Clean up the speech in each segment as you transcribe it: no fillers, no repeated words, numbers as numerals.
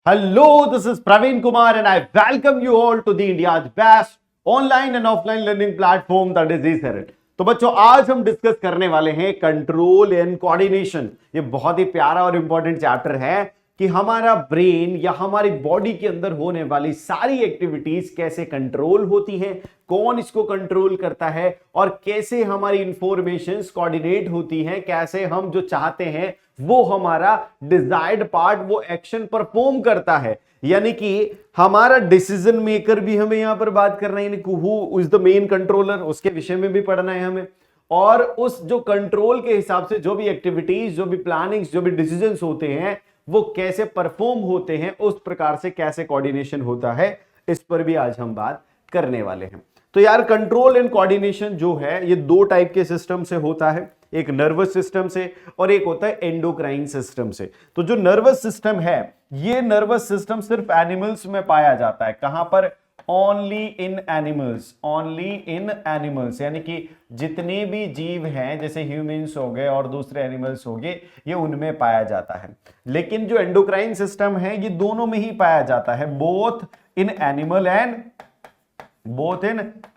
Hello, this is Praveen Kumar and I welcome you all to the India's best online and offline learning platform that is eSerit। तो बच्चों आज हम discuss करने वाले हैं control and coordination. ये बहुत ही प्यारा और इंपॉर्टेंट चैप्टर है कि हमारा ब्रेन या हमारी बॉडी के अंदर होने वाली सारी एक्टिविटीज कैसे कंट्रोल होती हैं, कौन इसको कंट्रोल करता है और कैसे हमारी इंफॉर्मेशंस कोऑर्डिनेट होती हैं, कैसे हम जो चाहते हैं वो हमारा डिजायर्ड पार्ट वो एक्शन परफॉर्म करता है। यानी कि हमारा डिसीजन मेकर भी हमें यहां पर बात करना है, यानी who is the main controller, उसके विषय में भी पढ़ना है हमें। और उस जो कंट्रोल के हिसाब से जो भी एक्टिविटीज, जो भी प्लानिंग्स, जो भी डिसीजंस होते हैं वो कैसे परफॉर्म होते हैं, उस प्रकार से कैसे कोऑर्डिनेशन होता है, इस पर भी आज हम बात करने वाले हैं। तो यार कंट्रोल एंड कोऑर्डिनेशन जो है ये दो टाइप के सिस्टम से होता है, एक नर्वस सिस्टम से और एक होता है एंडोक्राइन सिस्टम से। तो जो नर्वस सिस्टम है ये नर्वस सिस्टम सिर्फ एनिमल्स में पाया जाता है। कहां पर? Only in animals, only in animals, यानी कि जितने भी जीव हैं जैसे ह्यूमंस हो गए और दूसरे एनिमल्स हो गए ये उनमें पाया जाता है। लेकिन जो एंडोक्राइन सिस्टम है ये दोनों में ही पाया जाता है, both in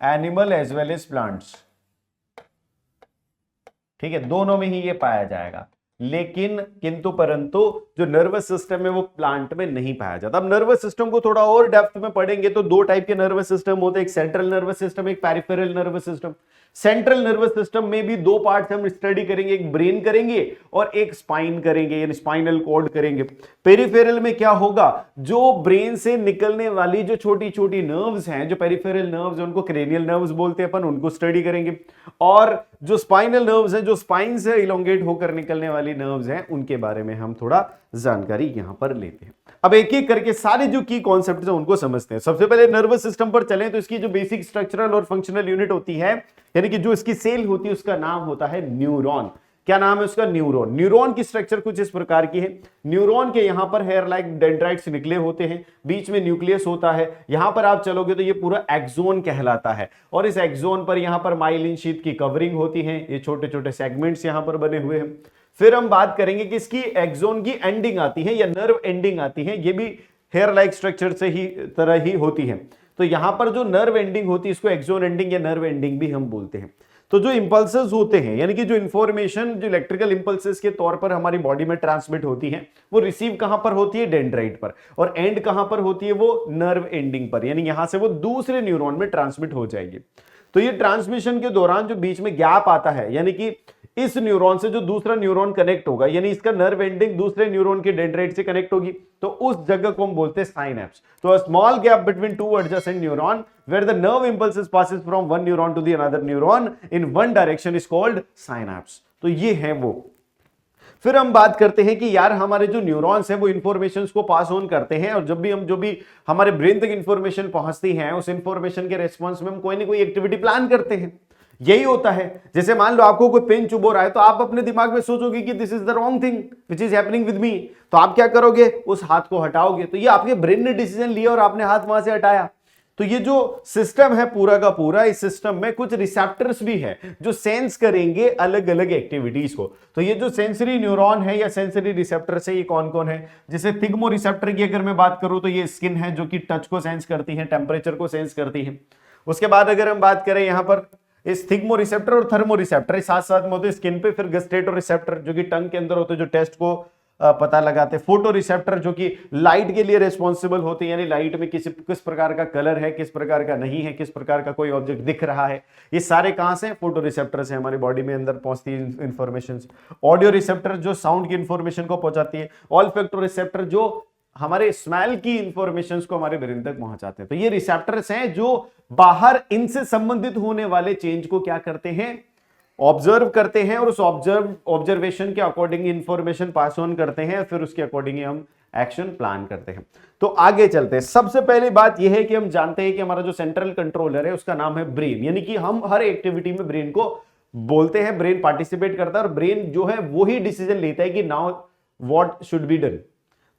animal as well as plants. ठीक है, दोनों में ही ये पाया जाएगा। लेकिन किंतु परंतु जो नर्वस सिस्टम है वो प्लांट में नहीं पाया जाता। अब नर्वस सिस्टम को थोड़ा और डेप्थ में पढ़ेंगे तो दो टाइप के नर्वस सिस्टम होते हैं, एक सेंट्रल नर्वस सिस्टम, एक peripheral nervous system. Central nervous system में भी दो पार्ट्स हम स्टडी करेंगे, एक ब्रेन करेंगे और एक स्पाइन करेंगे, यानी स्पाइनल कॉर्ड करेंगे। पेरिफेरल में क्या होगा, जो ब्रेन से निकलने वाली जो छोटी छोटी नर्व्स हैं, जो पेरिफेरल नर्व्स उनको क्रेनियल नर्व्स बोलते हैं अपन, उनको स्टडी करेंगे। और जो स्पाइनल नर्व्स हैं, जो स्पाइन से इलोंगेट होकर निकलने वाली नर्व्स हैं, उनके बारे में हम थोड़ा जानकारी यहां पर लेते हैं। अब एक एक करके सारे जो की कॉन्सेप्ट्स हैं उनको समझते हैं। सबसे पहले नर्वस सिस्टम पर चलें तो इसकी जो बेसिक स्ट्रक्चरल और फंक्शनल यूनिट होती है, यानी कि जो इसकी सेल होती है, उसका नाम होता है न्यूरॉन। क्या नाम है उसका? न्यूरॉन। न्यूरॉन की स्ट्रक्चर कुछ इस प्रकार की है। न्यूरॉन के यहां पर हेयर लाइक डेंड्राइट्स निकले होते हैं, बीच में न्यूक्लियस होता है। यहां पर आप चलोगे तो ये पूरा एक्सोन कहलाता है और इस एक्सोन पर यहां पर माइलिन शीथ की कवरिंग होती है, ये छोटे छोटे सेगमेंट्स यहां पर बने हुए हैं। फिर हम बात करेंगे कि इसकी एक्सोन की एंडिंग आती है या नर्व एंडिंग आती है, ये भी हेयर लाइक स्ट्रक्चर से ही तरह ही होती है। तो यहां पर जो नर्व एंडिंग होती है इसको एक्सोन एंडिंग या नर्व एंडिंग भी हम बोलते हैं। तो जो इंपल्सेस होते हैं, यानी कि जो इंफॉर्मेशन जो इलेक्ट्रिकल इंपल्सेस के तौर पर हमारी बॉडी में ट्रांसमिट होती है, वो रिसीव कहां पर होती है? डेंड्राइट पर। और एंड कहां पर होती है? वो नर्व एंडिंग पर, यानी यहां से वो दूसरे न्यूरॉन में ट्रांसमिट हो जाएगी। तो ये ट्रांसमिशन के दौरान जो बीच में गैप आता है, यानी कि इस न्यूरॉन से जो दूसरा न्यूरॉन कनेक्ट होगा, यानी इसका नर्व एंडिंग दूसरे न्यूरॉन के डेंड्राइट से कनेक्ट होगी, तो उस जगह को हम बोलते हैं साइनैप्स। तो a small gap between two adjacent neuron where the nerve impulses passes from one neuron to the another neuron in one direction is called synapse. तो ये है वो। फिर हम बात करते हैं कि यार हमारे जो न्यूरॉन्स हैं वो इंफॉर्मेशंस को पास ऑन करते हैं, और जब भी हम जो भी हमारे ब्रेन तक इंफॉर्मेशन पहुंचती है उस इंफॉर्मेशन के रेस्पॉन्स में हम कोई ना कोई एक्टिविटी प्लान करते हैं। यही होता है, जैसे मान लो आपको कोई पेन चुभ रहा है तो आप अपने दिमाग में सोचोगे कि this is the wrong thing which is happening with me, तो आप क्या करोगे? उस हाथ को हटाओगे। तो ये आपके ब्रेन ने डिसीजन लिया और आपने हाथ वहां से हटाया। तो ये जो सिस्टम है पूरा का पूरा, इस सिस्टम में कुछ रिसेप्टर्स भी है जो सेंस करेंगे अलग अलग एक्टिविटीज को। तो ये जो सेंसरी न्यूरॉन है या सेंसरी रिसेप्टर्स है, ये कौन कौन है? जैसे थिग्मो रिसेप्टर की अगर मैं बात करूं तो ये स्किन है जो कि टच को सेंस करती है, टेम्परेचर को सेंस करती है। उसके बाद अगर हम बात करें यहां पर इस थिग्मो रिसेप्टर और थर्मो रिसेप्टर साथ साथ में होते हैं स्किन पे, फिर गस्ट्रेटो रिसेप्टर जो कि टंग के अंदर होते हैं, जो टेस्ट को पता लगाते हैं, फोटो रिसेप्टर जो कि लाइट के लिए रिस्पॉन्सिबल होते हैं, यानी लाइट में किस प्रकार का कलर है, किस प्रकार का नहीं है, किस प्रकार का कोई ऑब्जेक्ट दिख रहा है, ये सारे कहां से? फोटो रिसेप्टर से हमारी बॉडी में अंदर पहुंचती है इंफॉर्मेशन। ऑडियो रिसेप्टर जो साउंड की इंफॉर्मेशन को पहुंचाती है, ऑल्फैक्टो रिसेप्टर जो हमारे स्मेल की इंफॉर्मेशन को हमारे ब्रेन तक पहुंचाते हैं। तो ये रिसेप्टर्स हैं जो बाहर इनसे संबंधित होने वाले चेंज को क्या करते हैं? ऑब्जर्व करते हैं और उस ऑब्जर्वेशन के अकॉर्डिंग इंफॉर्मेशन पास ऑन करते हैं, फिर उसके अकॉर्डिंग हम एक्शन प्लान करते हैं। तो आगे चलते हैं। सबसे पहली बात यह है कि हम जानते हैं कि हमारा जो सेंट्रल कंट्रोलर है उसका नाम है ब्रेन, यानी कि हम हर एक्टिविटी में ब्रेन को बोलते हैं, ब्रेन पार्टिसिपेट करता है और ब्रेन जो है वो ही डिसीजन लेता है कि now what should be done.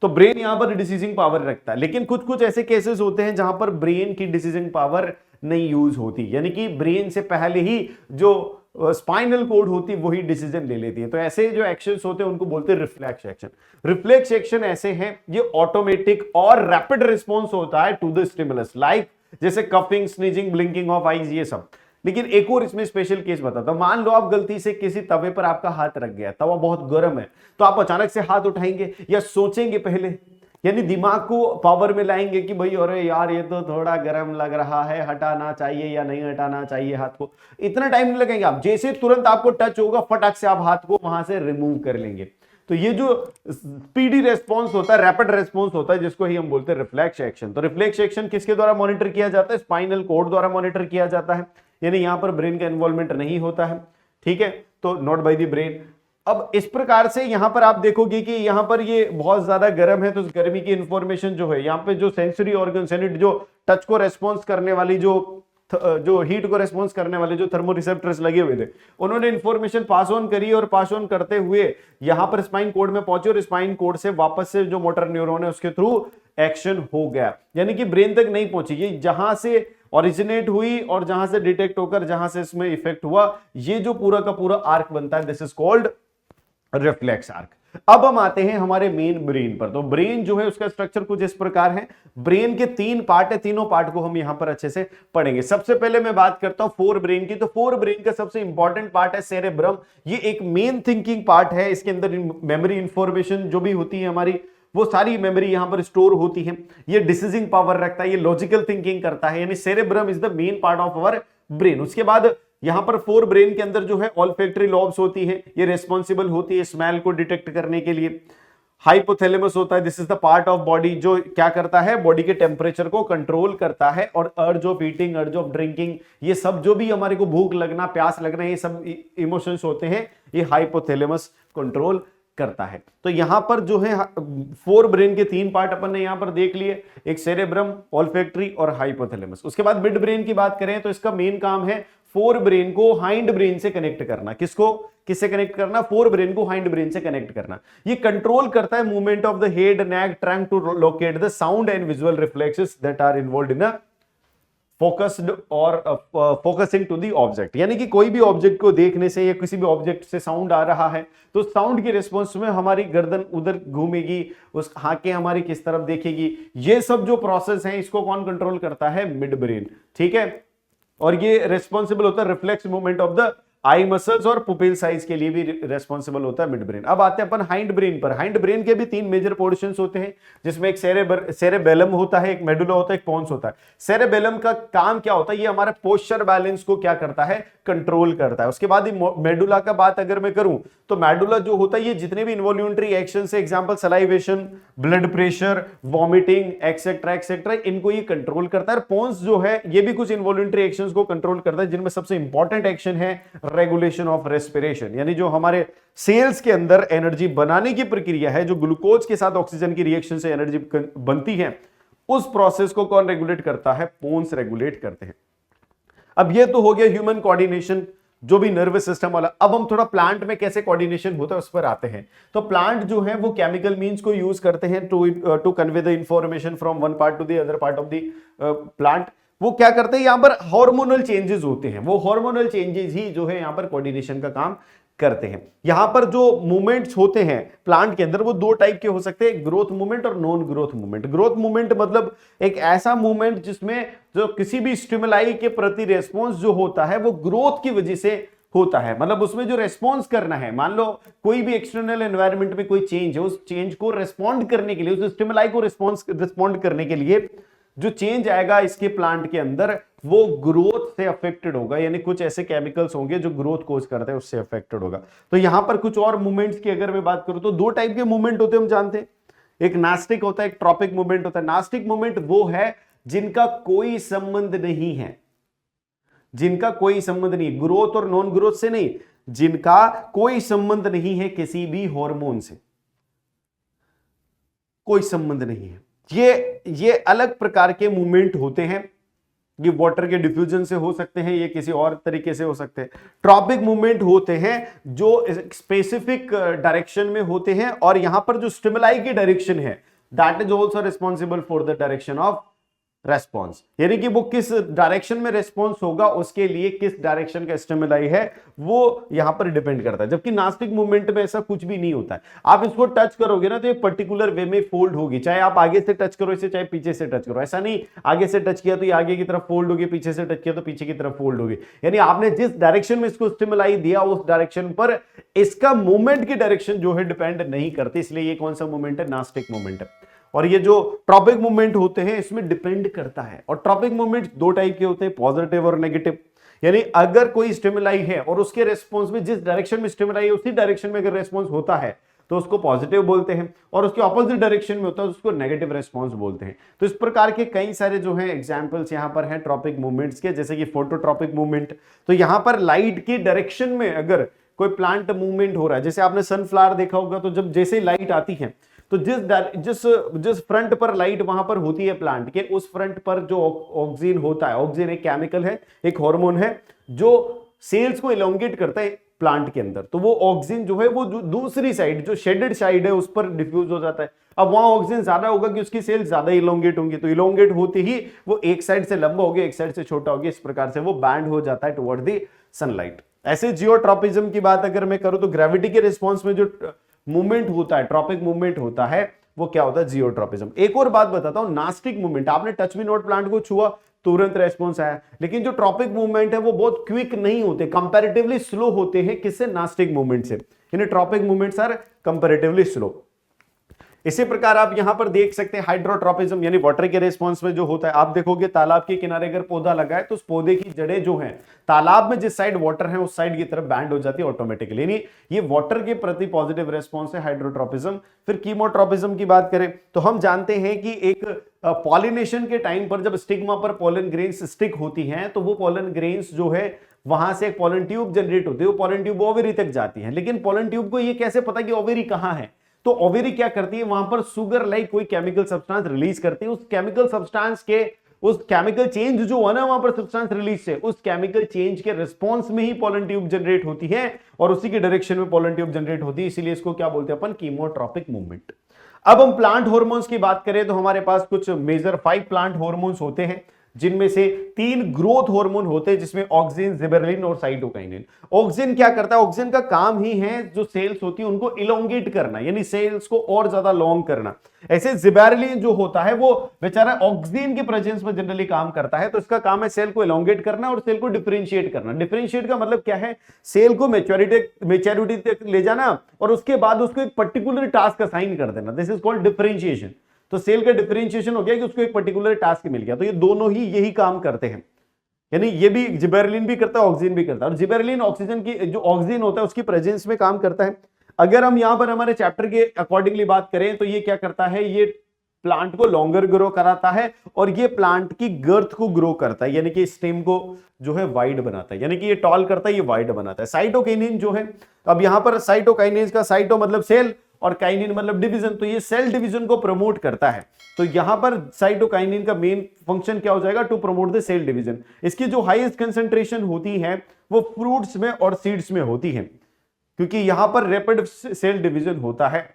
तो ब्रेन यहां पर डिसीजिंग पावर रखता है। लेकिन कुछ कुछ ऐसे केसेस होते हैं जहां पर ब्रेन की डिसीजिंग पावर नहीं यूज होती, यानी कि ब्रेन से पहले ही जो स्पाइनल कोड होती है वही डिसीजन ले लेती है। तो ऐसे जो एक्शंस होते हैं उनको बोलते हैं रिफ्लेक्स एक्शन। रिफ्लेक्स एक्शन ऐसे हैं, ये ऑटोमेटिक और रैपिड रिस्पॉन्स होता है टू द स्टिमुलस, लाइक जैसे coughing, sneezing, blinking of eyes, ये सब। लेकिन एक और इसमें स्पेशल केस बताता हूं। मान लो आप गलती से किसी तवे पर आपका हाथ रख गया, तवा बहुत गर्म है, तो आप अचानक से हाथ उठाएंगे या सोचेंगे पहले, यानी दिमाग को पावर में लाएंगे कि भाई अरे यार ये तो थोड़ा गर्म लग रहा है, हटाना चाहिए या नहीं हटाना चाहिए हाथ को। इतना टाइम नहीं लगेगा, आप जैसे तुरंत आपको टच होगा फटाक से आप हाथ को वहां से रिमूव कर लेंगे। तो ये जो स्पीडी रेस्पॉन्स होता है, रैपिड रेस्पॉन्स होता है, जिसको ही हम बोलते हैं रिफ्लेक्स एक्शन। तो रिफ्लेक्स एक्शन किसके द्वारा मॉनिटर किया जाता है? स्पाइनल कोड द्वारा मॉनिटर किया जाता है, यानी यहां पर ब्रेन का इन्वॉल्वमेंट नहीं होता है, ठीक है, तो नॉट बाय द ब्रेन। अब इस प्रकार से यहां पर आप देखोगे कि यहां पर ये बहुत ज्यादा गर्म है, तो उस गर्मी की इंफॉर्मेशन जो है यहां पे जो सेंसरी ऑर्गन यूनिट, जो टच को रेस्पॉन्स करने वाली, जो हीट को रेस्पॉन्स करने वाले जो थर्मो रिसेप्टर्स लगे हुए थे, उन्होंने इंफॉर्मेशन पास ऑन करी और पास ऑन करते हुए यहां पर स्पाइन कोड में पहुंचे और स्पाइन कोड से वापस से जो मोटर न्यूरॉन है उसके थ्रू एक्शन हो गया, यानी कि ब्रेन तक नहीं पहुंची। ये जहां से ओरिजिनेट हुई और जहां से डिटेक्ट होकर जहां से इसमें इफेक्ट हुआ, ये जो पूरा का पूरा आर्क बनता है, this is called reflex arc. अब हम आते हैं हमारे मेन ब्रेन पर। तो ब्रेन जो है उसका स्ट्रक्चर कुछ इस प्रकार है। ब्रेन के 3 पार्ट है, तीनों पार्ट को हम यहां पर अच्छे से पढ़ेंगे। सबसे पहले मैं बात करता हूं फोर ब्रेन की। तो फोर ब्रेन का सबसे इंपॉर्टेंट पार्ट है सेरेब्रम। ये एक मेन थिंकिंग पार्ट है, इसके अंदर मेमोरी इंफॉर्मेशन जो भी होती है हमारी, वो सारी मेमोरी यहां पर स्टोर होती है। ये डिसीजिंग पावर रखता है, ये लॉजिकल थिंकिंग करता है, यानी cerebrum is the main part of our brain. उसके बाद यहां पर फोर ब्रेन के अंदर जो है ऑल्फैक्टरी लॉब्स होती है, ये रेस्पॉन्सिबल होती है स्मेल को डिटेक्ट करने के लिए। हाइपोथैलेमस होता है, this is the part of body जो क्या करता है, बॉडी के टेम्परेचर को कंट्रोल करता है। और अर्ज ऑफ ईटिंग, अर्ज ऑफ ड्रिंकिंग, ये सब जो भी हमारे को भूख लगना, प्यास लगना, ये सब इमोशंस होते हैं, ये हाइपोथैलेमस कंट्रोल करता है। तो यहां पर जो है फोर ब्रेन के 3 पार्ट अपन ने यहां पर देख लिए, एक सेरेब्रम, ऑल्फैक्टरी और हाइपोथैलेमस। उसके बाद मिड ब्रेन की बात करें तो इसका मेन काम है फोर ब्रेन को हाइंड ब्रेन से कनेक्ट करना। किसको किससे कनेक्ट करना? फोर ब्रेन को हाइंड ब्रेन से कनेक्ट करना। ये कंट्रोल करता है movement of the head, neck, trunk to locate the sound and visual reflexes that are involved in a focused or focusing to the object. यानी कि कोई भी ऑब्जेक्ट को देखने से या किसी भी ऑब्जेक्ट से साउंड आ रहा है तो साउंड के रिस्पॉन्स में हमारी गर्दन उधर घूमेगी, उस आंखें हमारी किस तरफ देखेगी, ये सब जो प्रोसेस है इसको कौन कंट्रोल करता है? मिड ब्रेन, ठीक है। और ये रेस्पॉन्सिबल होता है reflex movement of the eye muscles और पुपिल साइज के लिए भी रेस्पॉन्सिबल होता है मिड ब्रेन। अब आते हैं अपन हाइंड ब्रेन पर। हाइंड ब्रेन के भी 3 मेजर पोर्शंस होते हैं, जिसमें एक सेरेबेलम होता है, एक मेडुला होता है, एक पोन्स होता है। सेरेबेलम का काम क्या होता है? ये हमारे पोस्चर बैलेंस को क्या करता है? कंट्रोल करता है। उसके बाद मेडुला का बात अगर मैं करूं तो मेडुला जो होता है ये जितने भी इन्वॉल्यूंटरी एक्शन है, example salivation, blood pressure, vomiting, etcetera etcetera, इनको ये कंट्रोल करता है। पोन्स जो है ये भी कुछ इन्वॉल्यूंटरी एक्शंस को कंट्रोल करता है, जिनमें सबसे इंपॉर्टेंट एक्शन है रेगुलेशन ऑफ रेस्पिरेशन, यानी जो हमारे सेल्स के अंदर एनर्जी बनाने की प्रक्रिया है, जो ग्लूकोज के साथ ऑक्सीजन की रिएक्शन से एनर्जी बनती है, उस प्रोसेस को कौन रेगुलेट करता है? पोन्स रेगुलेट करते हैं। अब ये तो हो गया ह्यूमन कोऑर्डिनेशन, जो भी नर्वस सिस्टम वाला। अब हम थोड़ा प्लांट में कैसे कोऑर्डिनेशन होता है उस पर आते हैं। तो प्लांट जो है वो केमिकल मींस को यूज करते हैं to convey the information from one part to the other part of the plant. वो क्या करते हैं? यहां पर हार्मोनल चेंजेस होते हैं, वो हार्मोनल चेंजेस ही जो है यहां पर कोऑर्डिनेशन का काम करते हैं। यहां पर जो मूवमेंट्स होते हैं प्लांट के अंदर वो 2 टाइप के हो सकते हैं, ग्रोथ मूवमेंट और non growth movement. Growth movement मतलब एक ऐसा मूवमेंट जिसमें जो किसी भी स्टिमुलाई के प्रति रेस्पॉन्स जो होता है वो ग्रोथ की वजह से होता है, मतलब उसमें जो रेस्पॉन्स करना है, मान लो कोई भी एक्सटर्नल एनवायरनमेंट में कोई चेंज है, उस चेंज को रेस्पॉन्ड करने के लिए, उस स्टिमुलाई को रिस्पॉन्ड करने के लिए जो चेंज आएगा इसके प्लांट के अंदर वो ग्रोथ से अफेक्टेड होगा, यानी कुछ ऐसे केमिकल्स होंगे जो ग्रोथ कोज करते हैं, उससे अफेक्टेड होगा। तो यहां पर कुछ और मूवमेंट्स की अगर मैं बात करूं तो 2 टाइप के मूवमेंट होते हैं, हम जानते हैं, एक नास्टिक होता है, एक ट्रॉपिक मूवमेंट होता है। नास्टिक मूवमेंट वो है जिनका कोई संबंध नहीं है, जिनका कोई संबंध नहीं, ग्रोथ और नॉन ग्रोथ से नहीं, जिनका कोई संबंध नहीं है किसी भी हार्मोन से, कोई संबंध नहीं है। ये अलग प्रकार के मूवमेंट होते हैं। ये वाटर के डिफ्यूजन से हो सकते हैं, ये किसी और तरीके से हो सकते हैं। ट्रॉपिक मूवमेंट होते हैं जो स्पेसिफिक डायरेक्शन में होते हैं, और यहां पर जो स्टिमुलाई की डायरेक्शन है that is also responsible for the direction of response, यानी कि वो किस डायरेक्शन में रेस्पॉन्स होगा उसके लिए किस डायरेक्शन का स्टिमुलाई है वो यहां पर डिपेंड करता है। जबकि नास्टिक मूवमेंट में ऐसा कुछ भी नहीं होता है। आप इसको टच करोगे ना तो एक पर्टिकुलर वे में फोल्ड होगी, चाहे आप आगे से टच करो इसे चाहे पीछे से टच करो। ऐसा नहीं आगे से टच किया तो ये आगे की तरफ फोल्ड होगी, पीछे से टच किया तो पीछे की तरफ फोल्ड होगी। यानी आपने जिस डायरेक्शन में इसको स्टिमुलाई दिया उस डायरेक्शन पर इसका मूवमेंट की डायरेक्शन जो है डिपेंड नहीं करती। इसलिए ये कौन सा मूवमेंट है? नास्टिक मूवमेंट है। और ये जो ट्रॉपिक मूवमेंट होते हैं इसमें डिपेंड करता है। और ट्रॉपिक मूवमेंट दो टाइप के होते हैं, पॉजिटिव और नेगेटिव। यानी अगर कोई स्टिमुलाई है और उसके रेस्पॉन्स में जिस डायरेक्शन में स्टिमुलाई है उसी डायरेक्शन में अगर रेस्पॉन्स होता है तो उसको पॉजिटिव बोलते हैं, और उसके ऑपोजिट डायरेक्शन में होता है तो उसको नेगेटिव रेस्पॉन्स बोलते हैं। तो इस प्रकार के कई सारे जो है एग्जांपल्स यहां पर हैं ट्रॉपिक मूवमेंट्स के, जैसे कि फोटोट्रॉपिक मूवमेंट। तो यहां पर लाइट की डायरेक्शन में अगर कोई प्लांट मूवमेंट हो रहा है, जैसे आपने सनफ्लावर देखा होगा, तो जब जैसे लाइट आती है तो जिस फ्रंट पर लाइट वहां पर होती है प्लांट के, उस फ्रंट पर जो ऑक्सीजन होता है, ऑक्सीजन एक केमिकल है, एक हार्मोन है जो सेल्स को इलोंगेट करता है प्लांट के अंदर। तो वो ऑक्सीजन जो है वो दूसरी साइड जो शेडेड साइड है उस पर डिफ्यूज हो जाता है। अब वहां ऑक्सीजन ज्यादा होगा कि उसकी सेल्स ज्यादा इलोंगेट होंगी, तो इलोंगेट होते ही वो एक साइड से लंबा हो गया, एक साइड से छोटा हो गया, इस प्रकार से वो बैंड हो जाता है टुवर्ड द सनलाइट। ऐसे जियोट्रॉपिज्म की बात अगर मैं करूं तो ग्रेविटी के रिस्पॉन्स में जो मूवमेंट होता है, ट्रॉपिक मूवमेंट होता है, वो क्या होता है? जियोट्रॉपिज्म। एक और बात बताता हूं, नास्टिक मूवमेंट, आपने टच मी नॉट प्लांट को छुआ तुरंत रेस्पॉन्स आया, लेकिन जो ट्रॉपिक मूवमेंट है वो बहुत क्विक नहीं होते, कंपैरेटिवली स्लो होते हैं। किससे? नास्टिक मूवमेंट से। यानी tropic movements are comparatively slow. इसी प्रकार आप यहां पर देख सकते हैं हाइड्रोट्रॉपिज्म, यानी वाटर के रिस्पॉन्स में जो होता है। आप देखोगे तालाब के किनारे अगर पौधा लगा है तो उस पौधे की जड़ें जो हैं तालाब में जिस साइड वाटर है उस साइड की तरफ बैंड हो जाती है ऑटोमेटिकली, यानी ये वाटर के प्रति पॉजिटिव रिस्पॉन्स है हाइड्रोट्रॉपिज्म। फिर कीमोट्रॉपिज्म की बात करें तो हम जानते हैं कि एक पॉलिनेशन के टाइम पर जब स्टिग्मा पर पोलन ग्रेन्स स्टिक होती हैं तो वो पोलन ग्रेन्स जो है वहां से एक पोलन ट्यूब जनरेट होती है, वो पोलन ट्यूब ओवेरी तक जाती है। लेकिन पोलन ट्यूब को ये कैसे पता कि ओवेरी कहां है? तो ओवेरी क्या करती है, वहां पर सुगर लाइक कोई केमिकल सब्सटेंस रिलीज करती है। उस केमिकल सब्सटेंस के उस केमिकल चेंज जो है ना वहां पर सब्सटेंस रिलीज से, उस केमिकल चेंज के रिस्पॉन्स में ही पोलन ट्यूब जनरेट होती है और उसी के डायरेक्शन में पोलन ट्यूब जनरेट होती है। इसीलिए इसको क्या बोलते हैं अपन? Chemotropic movement. अब हम प्लांट हार्मोन्स की बात करें तो हमारे पास कुछ मेजर 5 प्लांट हार्मोन्स होते हैं, जिनमें से 3 ग्रोथ हार्मोन होते हैं, जिसमें ऑक्सिन, जिबेरेलिन और साइटोकाइनिन। ऑक्सिन क्या करता है? ऑक्सिन का काम ही है जो सेल्स होती है उनको इलोंगेट करना, यानी सेल्स को और ज्यादा लॉन्ग करना। ऐसे जिबेरेलिन जो होता है वो बेचारा ऑक्सिन के प्रेजेंस में जनरली काम करता है, तो इसका काम है सेल को इलोंगेट करना और सेल को डिफरेंशिएट करना। डिफरेंशिएट का मतलब क्या है? सेल को मैच्योरिटी तक ले जाना और उसके बाद उसको एक पर्टिकुलर टास्क असाइन कर देना। This is called differentiation. तो सेल का डिफरेंशिएशन हो गया कि उसको एक पर्टिकुलर टास्क मिल गया। तो ये दोनों ही यही काम करते हैं, यानी ये भी जिबेरेलिन भी करता है, ऑक्सिन भी करता है। और जिबेरेलिन ऑक्सीजन की जो ऑक्सीजन होता है उसकी प्रेजेंस में काम करता है। अगर हम यहां पर हमारे चैप्टर के अकॉर्डिंगली बात करें तो ये क्या करता है? ये प्लांट को लॉन्गर ग्रो कराता है और ये प्लांट की गर्थ को ग्रो करता है, यानी कि स्टेम को जो है वाइड बनाता है, यानी कि ये टॉल करता है, ये वाइड बनाता है। साइटोकाइनिन जो है, अब यहां पर साइटोकाइनिन का साइटो मतलब सेल और काइनिन मतलब डिवीजन, तो ये सेल डिवीजन को प्रमोट करता है। तो यहां पर साइटोकाइनिन का मेन फंक्शन क्या हो जाएगा? To promote the cell division. इसकी जो हाईएस्ट कंसंट्रेशन होती है वो फ्रूट्स में और सीड्स में होती है, क्योंकि यहां पर रैपिड सेल डिवीजन होता है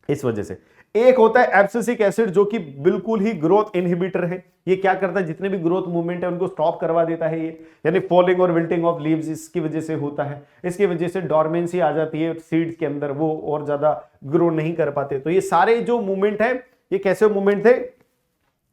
इस वजह से। एक होता है एब्सिसिक एसिड जो कि बिल्कुल ही ग्रोथ इनहिबिटर है। ये क्या करता है? जितने भी ग्रोथ मूवमेंट है उनको स्टॉप करवा देता है ये, यानी फॉलिंग और विल्टिंग ऑफ लीव्स इसकी वजह से होता है। इसकी वजह से डॉर्मेंसी आ जाती है सीड्स के अंदर, वो और ज्यादा ग्रो नहीं कर पाते। तो ये सारे जो मूवमेंट है ये कैसे मूवमेंट थे?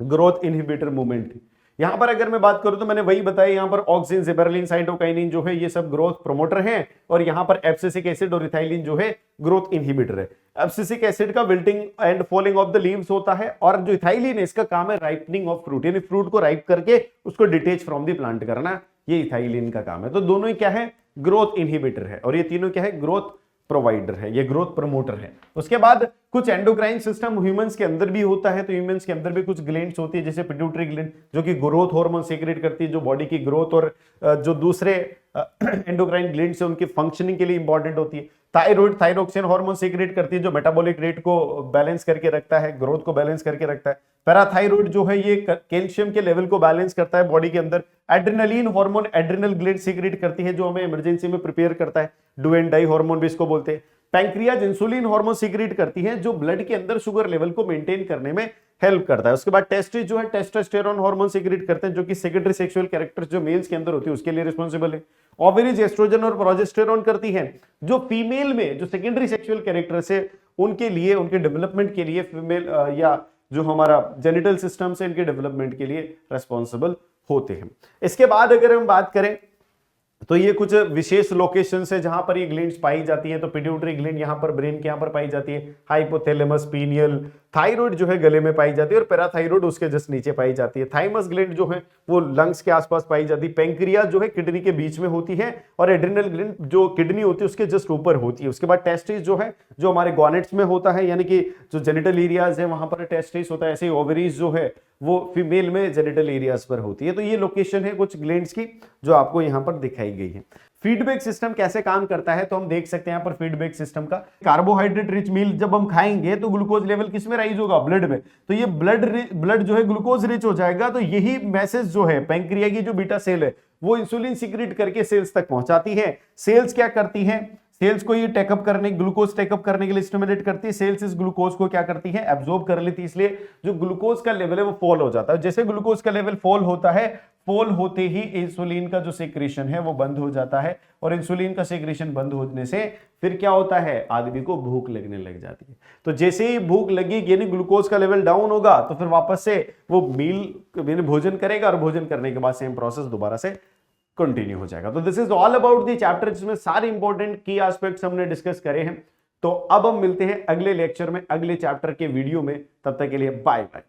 ग्रोथ इनहिबिटर मूवमेंट थे। यहां पर अगर मैं बात करूं तो मैंने वही बताया, यहां पर ऑक्सिन, जिबेरेलिन, साइटोकाइनिन जो है ये सब ग्रोथ प्रोमोटर हैं, और यहां पर एब्सिसिक एसिड और इथाइलिन जो है ग्रोथ इनहिबिटर है। एब्सिसिक एसिड का wilting and falling of the leaves होता है, और जो इथाइलिन है इसका काम है राइपनिंग ऑफ फ्रूट, यानी फ्रूट को राइप करके उसको डिटेच फ्रॉम द प्लांट करना, ये इथाइलिन का काम है। तो दोनों ही क्या है? ग्रोथ इनहिबिटर है, और ये तीनों क्या है? ग्रोथ प्रोवाइडर है, ये ग्रोथ प्रमोटर है। उसके बाद कुछ एंडोक्राइन सिस्टम ह्यूमंस के अंदर भी होता है, तो ह्यूमंस के अंदर भी कुछ ग्लैंड्स होती है, जैसे पिट्यूटरी ग्लैंड जो कि ग्रोथ हार्मोन सीक्रेट करती है, जो बॉडी की ग्रोथ और जो दूसरे एंडोक्राइन ग्लैंड्स है उनकी फंक्शनिंग के लिए इंपॉर्टेंट होती है। थायराइड थायरोक्सिन हार्मोन सीक्रेट करती है जो मेटाबॉलिक रेट को बैलेंस करके रखता है, ग्रोथ को बैलेंस करके रखता है। पैराथाइरॉइड जो है ये कैल्शियम के लेवल को बैलेंस करता है बॉडी के अंदर। Adrenaline hormone adrenal gland secret करती है जो हमें इमरजेंसी में प्रिपेयर करता है, डू एंड डाई हार्मोन भी इसको बोलते हैं। पैंक्रियाज इंसुलिन हार्मोन सीक्रेट करती है जो ब्लड के अंदर शुगर लेवल को मेंटेन करने में हेल्प करता है। उसके बाद टेस्टिस जो है टेस्टोस्टेरोन हार्मोन सीक्रेट करते हैं, जो कि सेकेंडरी सेक्सुअल कैरेक्टर जो मेल्स के अंदर होती है उसके लिए रिस्पॉन्सिबल है। ओवरीज एस्ट्रोजन और प्रोजेस्टेरोन करती है, जो फीमेल में जो सेकेंडरी सेक्सुअल कैरेक्टर्स है उनके लिए, उनके डेवलपमेंट के लिए, फीमेल या जो हमारा जेनिटल सिस्टम से इनके डेवलपमेंट के लिए रेस्पॉन्सिबल होते हैं। इसके बाद अगर हम बात करें तो ये कुछ विशेष लोकेशन है जहां पर ये ग्लैंड्स पाई जाती हैं। तो पिट्यूटरी ग्लैंड यहां पर ब्रेन के यहां पर पाई जाती है, हाइपोथैलेमस, पीनियल, थायराइड जो है गले में पाई जाती है और पैराथायराइड उसके जस्ट नीचे पाई जाती है। थाइमस ग्लैंड जो है वो लंग्स के आसपास पाई जाती है। पेंक्रियास जो है किडनी के बीच में होती है और एड्रिनल ग्लैंड जो किडनी होती है उसके जस्ट ऊपर होती है। उसके बाद टेस्टिस जो है जो हमारे गॉनेट्स में होता है, यानी कि जो जेनिटल एरियाज है वहां पर टेस्टिस होता है। ऐसे ही ओवरीज जो है वो फीमेल में जेनिटल एरियाज पर होती है। तो ये लोकेशन है कुछ ग्लैंड्स की जो आपको यहां पर दिखाई गई है। फीडबैक सिस्टम कैसे काम करता है तो हम देख सकते हैं यहाँ पर फीडबैक सिस्टम का। कार्बोहाइड्रेट रिच मील जब हम खाएंगे तो ग्लूकोज लेवल किस में राइज होगा, ब्लड में। तो ये ब्लड जो है ग्लूकोज रिच हो जाएगा। तो यही मैसेज जो है पैंक्रिया की जो बीटा सेल है वो इंसुलिन सीक्रेट करके सेल्स तक पहुंचाती है। सेल्स क्या करती है, सेल्स को ये टेकअप करने, ग्लूकोज टेकअप करने के लिए स्टिमुलेट करती है। सेल्स इस ग्लूकोज को क्या करती है, एब्जॉर्ब कर लेती है। इसलिए जो ग्लूकोज का लेवल है वो फॉल हो जाता है। जैसे ग्लूकोज का लेवल फॉल होता है, फॉल होते ही इंसुलिन का जो सेक्रेशन है वो बंद हो जाता है और इंसुलिन का सेक्रेशन बंद होने से फिर क्या होता है, आदमी को भूख लगने लग जाती है। तो जैसे ही भूख लगेगी यानी ग्लूकोज का लेवल डाउन होगा तो फिर वापस से वो मील भोजन करेगा और भोजन करने के बाद सेम प्रोसेस दोबारा से कंटिन्यू हो जाएगा। तो this is all about the chapter जिसमें सारे इंपॉर्टेंट की एस्पेक्ट्स हमने डिस्कस करे हैं। तो अब हम मिलते हैं अगले लेक्चर में, अगले चैप्टर के वीडियो में। तब तक के लिए बाय बाय।